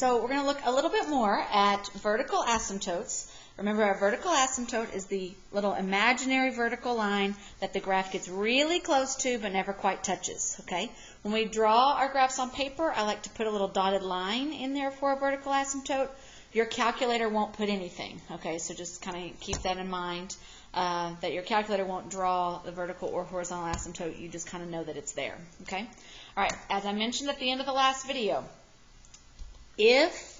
So we're going to look a little bit more at vertical asymptotes. Remember, a vertical asymptote is the little imaginary vertical line that the graph gets really close to but never quite touches. Okay? When we draw our graphs on paper, I like to put a little dotted line in there for a vertical asymptote. Your calculator won't put anything. Okay, so just kind of keep that in mind, that your calculator won't draw the vertical or horizontal asymptote. You just kind of know that it's there. Okay? All right, as I mentioned at the end of the last video, if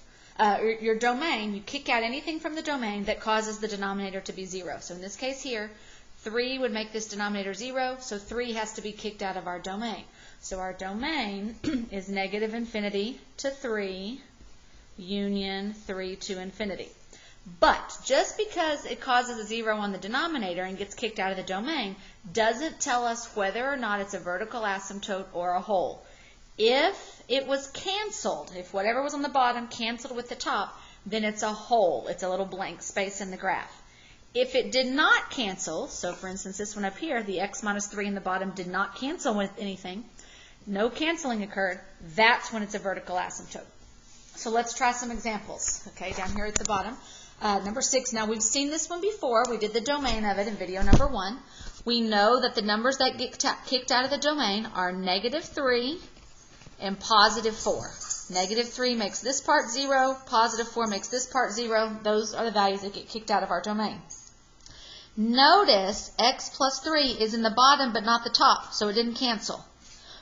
your domain, you kick out anything from the domain that causes the denominator to be 0. So in this case here, 3 would make this denominator 0, so 3 has to be kicked out of our domain. So our domain is negative infinity to 3, union 3 to infinity. But just because it causes a 0 on the denominator and gets kicked out of the domain doesn't tell us whether or not it's a vertical asymptote or a hole. If it was canceled, if whatever was on the bottom canceled with the top, then it's a hole. It's a little blank space in the graph. If it did not cancel, so for instance this one up here, the x minus 3 in the bottom did not cancel with anything, no canceling occurred, that's when it's a vertical asymptote. So let's try some examples. Okay, down here at the bottom. Number 6, now we've seen this one before. We did the domain of it in video number 1. We know that the numbers that get kicked out of the domain are negative 3 and positive 4. Negative 3 makes this part 0, positive 4 makes this part 0. Those are the values that get kicked out of our domain. Notice x plus 3 is in the bottom but not the top, so it didn't cancel.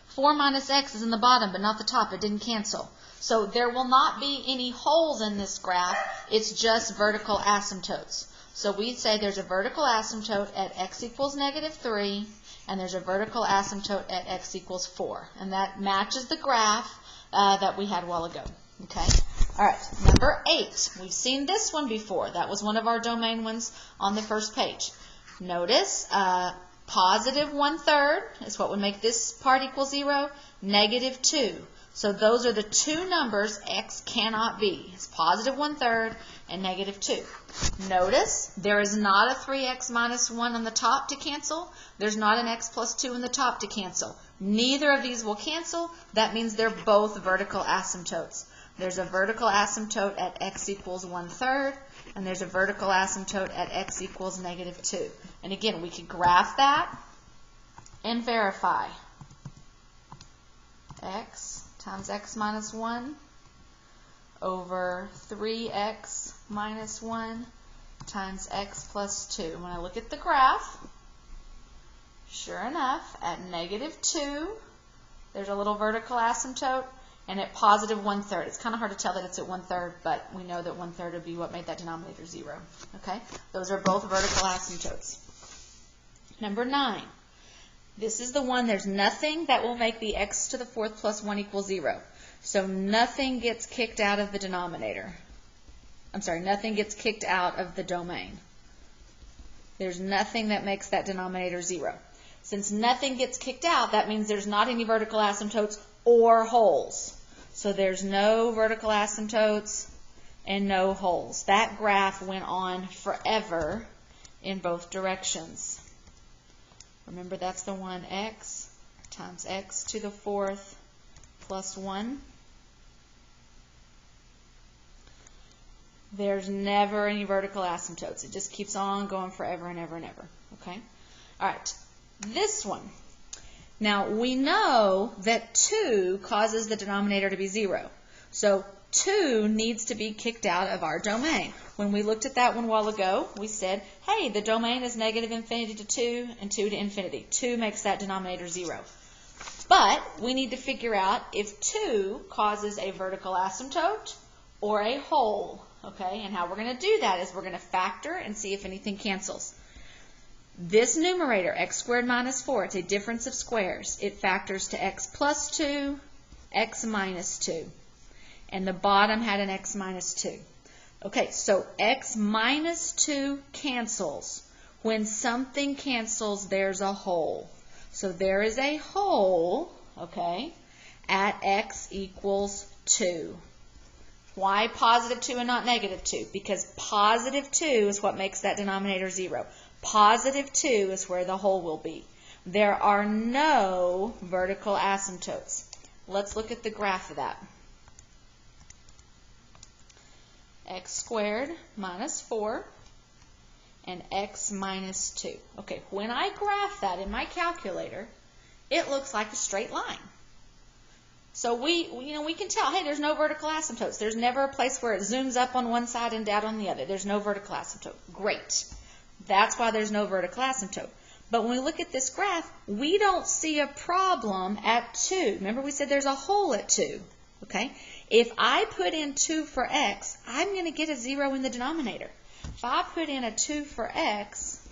4 minus x is in the bottom but not the top, it didn't cancel. So there will not be any holes in this graph, it's just vertical asymptotes. So we say there's a vertical asymptote at x equals negative 3, and there's a vertical asymptote at x equals 4. And that matches the graph that we had a while ago. Okay. All right, number 8. We've seen this one before. That was one of our domain ones on the first page. Notice positive 1/3 is what would make this part equal 0, negative 2. So those are the two numbers x cannot be. It's positive 1/3 and negative 2. Notice there is not a 3x minus 1 on the top to cancel. There's not an x plus 2 in the top to cancel. Neither of these will cancel. That means they're both vertical asymptotes. There's a vertical asymptote at x equals 1/3, and there's a vertical asymptote at x equals negative 2. And again, we could graph that and verify. X times x minus 1 over 3x minus 1 times x plus 2. When I look at the graph, sure enough, at negative 2, there's a little vertical asymptote, and at positive 1/3. It's kind of hard to tell that it's at 1/3, but we know that 1/3 would be what made that denominator 0. Okay? Those are both vertical asymptotes. Number 9. This is the one, there's nothing that will make the x to the 4th plus 1 equals 0. So nothing gets kicked out of the denominator. I'm sorry, nothing gets kicked out of the domain. There's nothing that makes that denominator 0. Since nothing gets kicked out, that means there's not any vertical asymptotes or holes. So there's no vertical asymptotes and no holes. That graph went on forever in both directions. Remember, that's the one, x times x to the 4th plus 1. There's never any vertical asymptotes. It just keeps on going forever and ever and ever. Okay? All right. This one. Now, we know that 2 causes the denominator to be 0. So 2 needs to be kicked out of our domain. When we looked at that one a while ago, we said, hey, the domain is negative infinity to 2 and 2 to infinity. 2 makes that denominator 0. But we need to figure out if 2 causes a vertical asymptote or a hole. Okay, and how we're going to do that is we're going to factor and see if anything cancels. This numerator, x squared minus 4, it's a difference of squares. It factors to x plus 2, x minus 2. And the bottom had an x minus 2. Okay, so x minus 2 cancels. When something cancels, there's a hole. So there is a hole, okay, at x equals 2. Why positive 2 and not negative 2? Because positive 2 is what makes that denominator 0. Positive 2 is where the hole will be. There are no vertical asymptotes. Let's look at the graph of that. x squared minus 4, and x minus 2. Okay, when I graph that in my calculator, it looks like a straight line. So we can tell, hey, there's no vertical asymptotes. There's never a place where it zooms up on one side and down on the other. There's no vertical asymptote. Great. That's why there's no vertical asymptote. But when we look at this graph, we don't see a problem at 2. Remember we said there's a hole at 2. Okay? If I put in 2 for x, I'm going to get a 0 in the denominator. If I put in a 2 for x,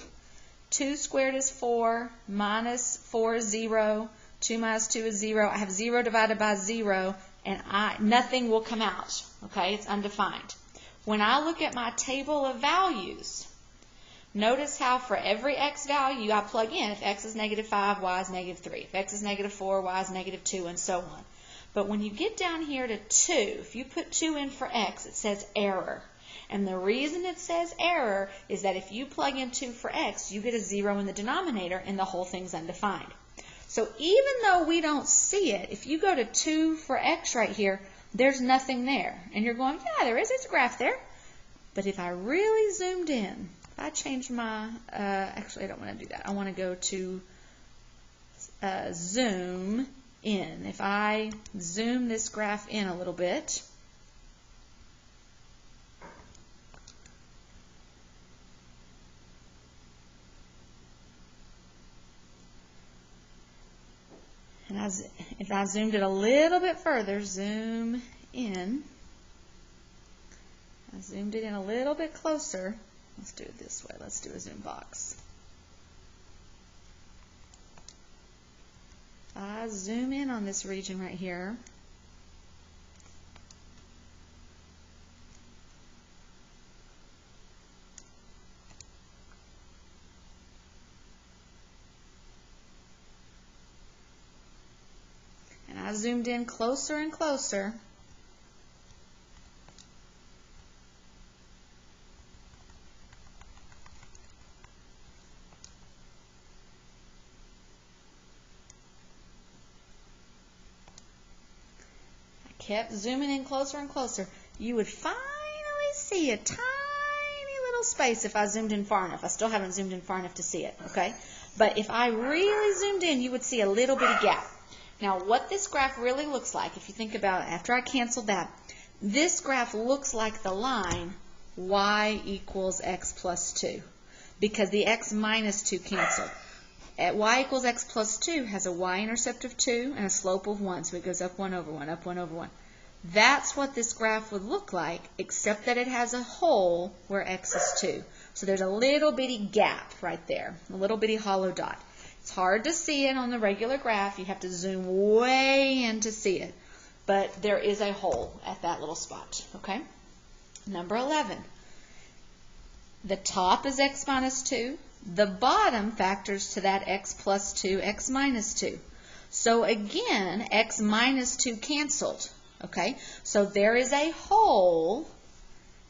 2 squared is 4, minus 4 is 0, 2 minus 2 is 0. I have 0 divided by 0, and nothing will come out. Okay, it's undefined. When I look at my table of values, notice how for every x value I plug in, if x is negative 5, y is negative 3. If x is negative 4, y is negative 2, and so on. But when you get down here to 2, if you put 2 in for x, it says error. And the reason it says error is that if you plug in 2 for x, you get a 0 in the denominator, and the whole thing's undefined. So even though we don't see it, if you go to 2 for x right here, there's nothing there. And you're going, yeah, there is. There's a graph there. But if I really zoomed in, if I changed my, actually I don't want to do that. I want to go to zoom in. If I zoom this graph in a little bit, and if I zoomed it a little bit further, zoom in, I zoomed it in a little bit closer. Let's do it this way. Let's do a zoom box. If I zoom in on this region right here, and I zoomed in closer and closer, kept zooming in closer and closer, you would finally see a tiny little space if I zoomed in far enough. I still haven't zoomed in far enough to see it, okay? But if I really zoomed in, you would see a little bitty gap. Now, what this graph really looks like, if you think about it, after I canceled that, this graph looks like the line y equals x plus 2, because the x minus 2 canceled. At y equals x plus 2 has a y-intercept of 2 and a slope of 1, so it goes up 1 over 1, up 1 over 1. That's what this graph would look like, except that it has a hole where x is 2. So there's a little bitty gap right there, a little bitty hollow dot. It's hard to see it on the regular graph. You have to zoom way in to see it. But there is a hole at that little spot, okay? Number 11. The top is x minus 2. The bottom factors to that x plus 2, x minus 2. So again, x minus 2 canceled. Okay, so there is a hole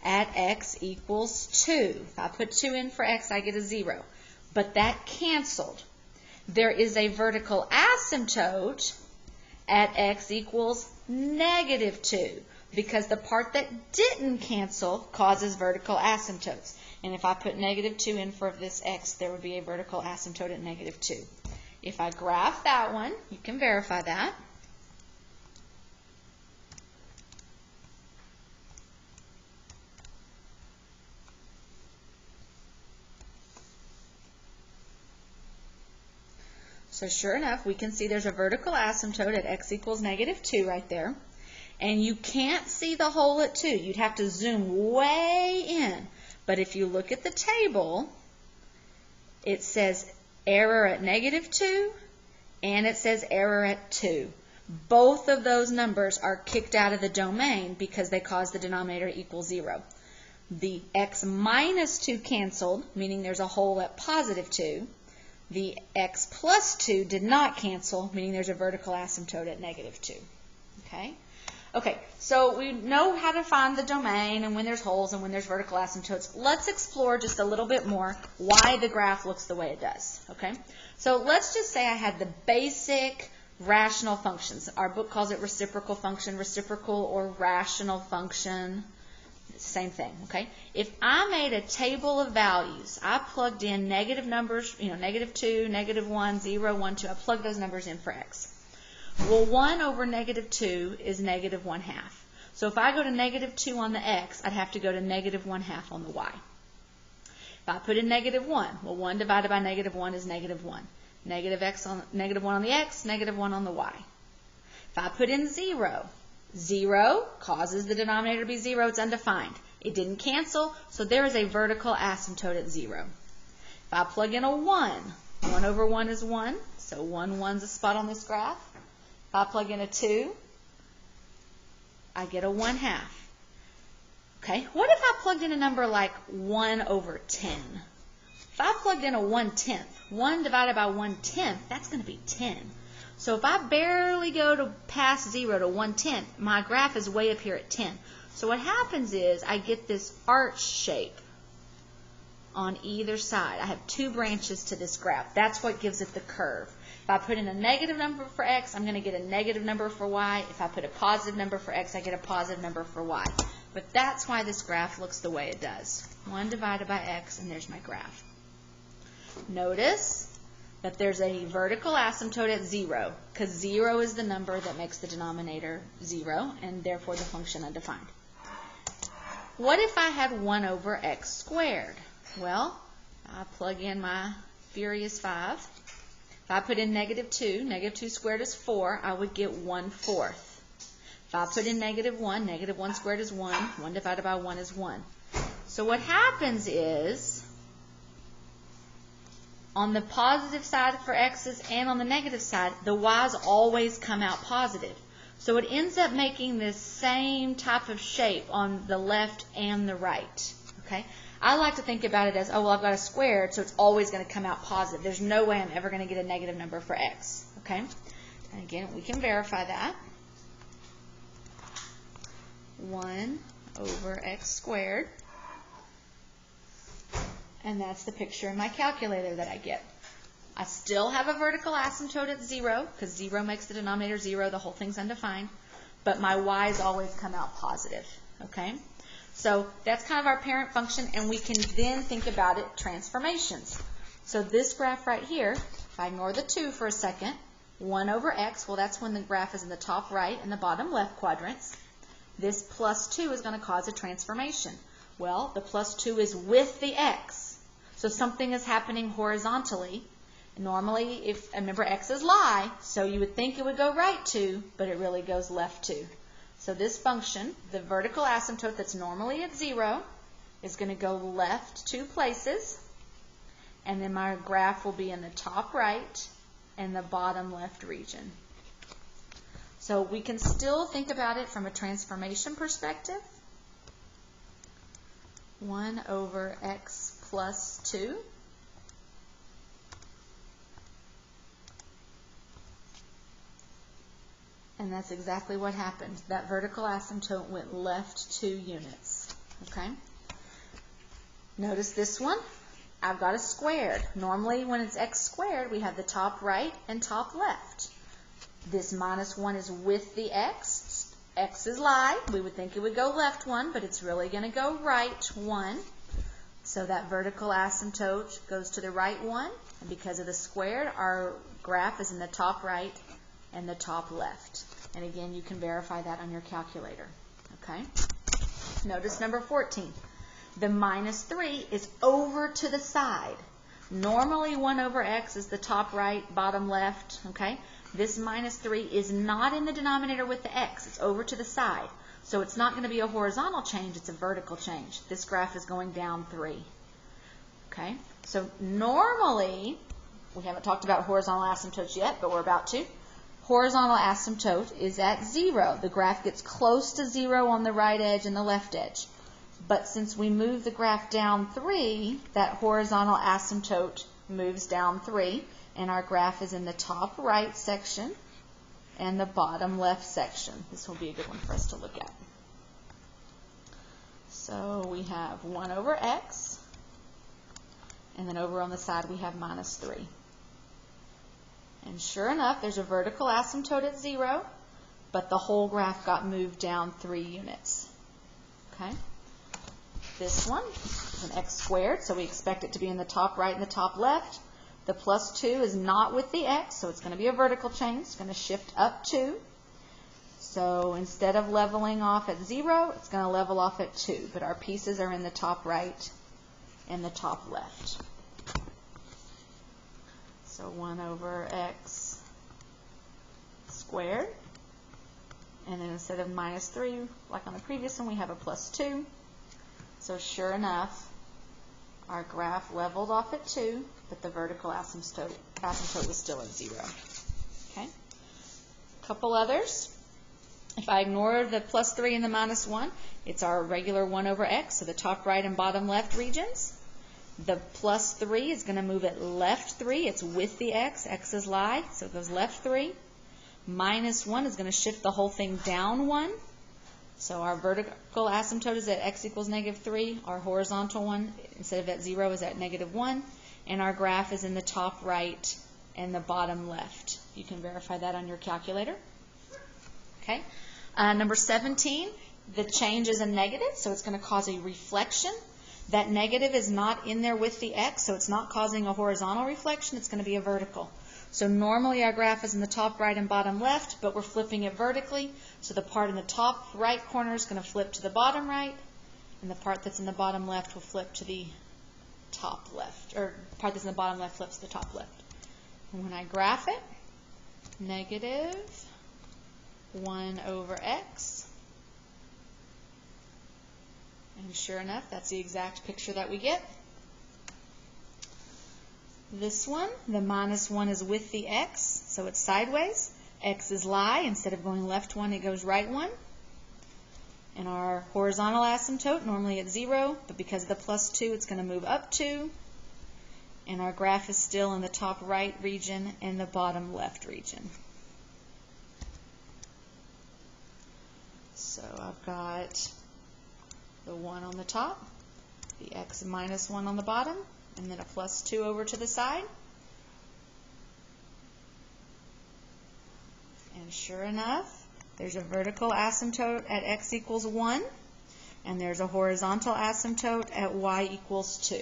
at x equals 2. If I put 2 in for x, I get a 0. But that canceled. There is a vertical asymptote at x equals negative 2, because the part that didn't cancel causes vertical asymptotes. And if I put negative 2 in for this x, there would be a vertical asymptote at negative 2. If I graph that one, you can verify that. So sure enough, we can see there's a vertical asymptote at x equals negative 2 right there. And you can't see the hole at 2. You'd have to zoom way in. But if you look at the table, it says error at negative 2 and it says error at 2. Both of those numbers are kicked out of the domain because they cause the denominator equal 0. The x minus 2 canceled, meaning there's a hole at positive 2. The x plus 2 did not cancel, meaning there's a vertical asymptote at negative 2. Okay? Okay, so we know how to find the domain and when there's holes and when there's vertical asymptotes. Let's explore just a little bit more why the graph looks the way it does. Okay? So let's just say I had the basic rational functions. Our book calls it reciprocal function, reciprocal or rational function. same thing, okay? If I made a table of values, I plugged in negative numbers, -2, -1, 0, 1, 2. I plugged those numbers in for x. Well, 1 over -2 is -1/2. So if I go to -2 on the x, I'd have to go to -1/2 on the y. If I put in -1, well, 1 divided by -1 is -1. -1 on the x, -1 on the y. If I put in 0, 0 causes the denominator to be 0. It's undefined. It didn't cancel, so there is a vertical asymptote at 0. If I plug in a 1, 1 over 1 is 1, so 1, 1's a spot on this graph. If I plug in a 2, I get a 1/2. Okay, what if I plugged in a number like 1 over 10? If I plugged in a 1/10, 1 divided by 1/10, that's going to be 10. So if I barely go to past 0 to 1/10, my graph is way up here at 10. So what happens is I get this arch shape on either side. I have two branches to this graph. That's what gives it the curve. If I put in a negative number for x, I'm going to get a negative number for y. If I put a positive number for x, I get a positive number for y. But that's why this graph looks the way it does. 1 divided by x, and there's my graph. Notice that there's a vertical asymptote at 0, because 0 is the number that makes the denominator 0, and therefore the function undefined. What if I had 1 over x squared? Well, I plug in my furious 5. If I put in -2, -2 squared is 4, I would get 1/4. If I put in -1, -1 squared is 1, 1 divided by 1 is 1. So what happens is, on the positive side for x's and on the negative side, the y's always come out positive. So it ends up making this same type of shape on the left and the right. Okay? I like to think about it as, oh, well, I've got a squared, so it's always going to come out positive. There's no way I'm ever going to get a negative number for x. Okay? And again, we can verify that. 1 over x squared. And that's the picture in my calculator that I get. I still have a vertical asymptote at 0, because 0 makes the denominator 0. The whole thing's undefined. But my y's always come out positive. Okay? So that's kind of our parent function, and we can then think about it transformations. So this graph right here, if I ignore the 2 for a second, 1 over x, well, that's when the graph is in the top right and the bottom left quadrants. This plus 2 is going to cause a transformation. Well, the plus 2 is with the x. So something is happening horizontally. Normally, remember, x is lie, so you would think it would go right 2, but it really goes left 2. So this function, the vertical asymptote that's normally at 0, is going to go left 2 places, and then my graph will be in the top right and the bottom left region. So we can still think about it from a transformation perspective. 1 over x plus 2. And that's exactly what happened. That vertical asymptote went left 2 units. Okay? Notice this one. I've got a squared. Normally when it's x squared, we have the top right and top left. This -1 is with the x. X is lie. We would think it would go left 1, but it's really going to go right 1. So that vertical asymptote goes to the right 1. And because of the squared, our graph is in the top right and the top left. And again, you can verify that on your calculator. Okay? Notice number 14. The -3 is over to the side. Normally 1 over x is the top right, bottom left. Okay? This -3 is not in the denominator with the x. It's over to the side. So it's not going to be a horizontal change, it's a vertical change. This graph is going down 3. Okay? So normally, we haven't talked about horizontal asymptotes yet, but we're about to. Horizontal asymptote is at 0. The graph gets close to 0 on the right edge and the left edge. But since we move the graph down 3, that horizontal asymptote moves down 3, and our graph is in the top right section and the bottom left section. This will be a good one for us to look at. So we have 1 over x, and then over on the side we have -3. And sure enough, there's a vertical asymptote at 0, but the whole graph got moved down 3 units. Okay? This one is an x squared, so we expect it to be in the top right and the top left. The plus 2 is not with the x, so it's going to be a vertical change. It's going to shift up 2. So instead of leveling off at 0, it's going to level off at 2. But our pieces are in the top right and the top left. So 1 over x squared. And then instead of minus 3, like on the previous one, we have a plus 2. So sure enough, our graph leveled off at 2, but the vertical asymptote was still at 0. Okay? A couple others. If I ignore the plus 3 and the minus 1, it's our regular 1 over x, so the top right and bottom left regions. The plus 3 is going to move it left 3. It's with the x. X's lie, so it goes left 3. Minus 1 is going to shift the whole thing down 1. So our vertical asymptote is at x equals negative 3. Our horizontal one, instead of at 0, is at negative 1. And our graph is in the top right and the bottom left. You can verify that on your calculator. Okay. Number 17, the change is a negative, so it's going to cause a reflection. That negative is not in there with the x, so it's not causing a horizontal reflection. It's going to be a vertical. So normally our graph is in the top right and bottom left, but we're flipping it vertically. So the part in the top right corner is going to flip to the bottom right, and the part that's in the bottom left will flip to the top left, or the part that's in the bottom left flips to the top left. And when I graph it, negative 1 over x. And sure enough, that's the exact picture that we get. This one, the minus 1 is with the x, so it's sideways. X is lie. Instead of going left 1, it goes right 1. And our horizontal asymptote, normally at 0, but because of the plus 2, it's going to move up 2. And our graph is still in the top right region and the bottom left region. So I've got the 1 on the top, the x minus 1 on the bottom, and then a plus 2 over to the side. And sure enough, there's a vertical asymptote at x equals 1, and there's a horizontal asymptote at y equals 2,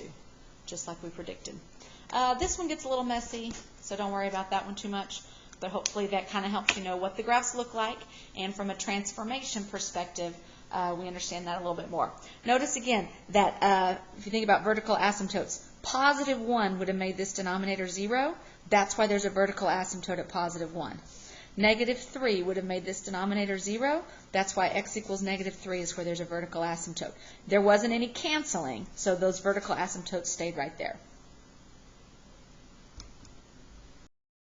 just like we predicted. This one gets a little messy, so don't worry about that one too much. But hopefully that kind of helps you know what the graphs look like, and from a transformation perspective, we understand that a little bit more. Notice again that if you think about vertical asymptotes, positive 1 would have made this denominator 0. That's why there's a vertical asymptote at positive 1. Negative 3 would have made this denominator 0. That's why x equals negative 3 is where there's a vertical asymptote. There wasn't any canceling, so those vertical asymptotes stayed right there.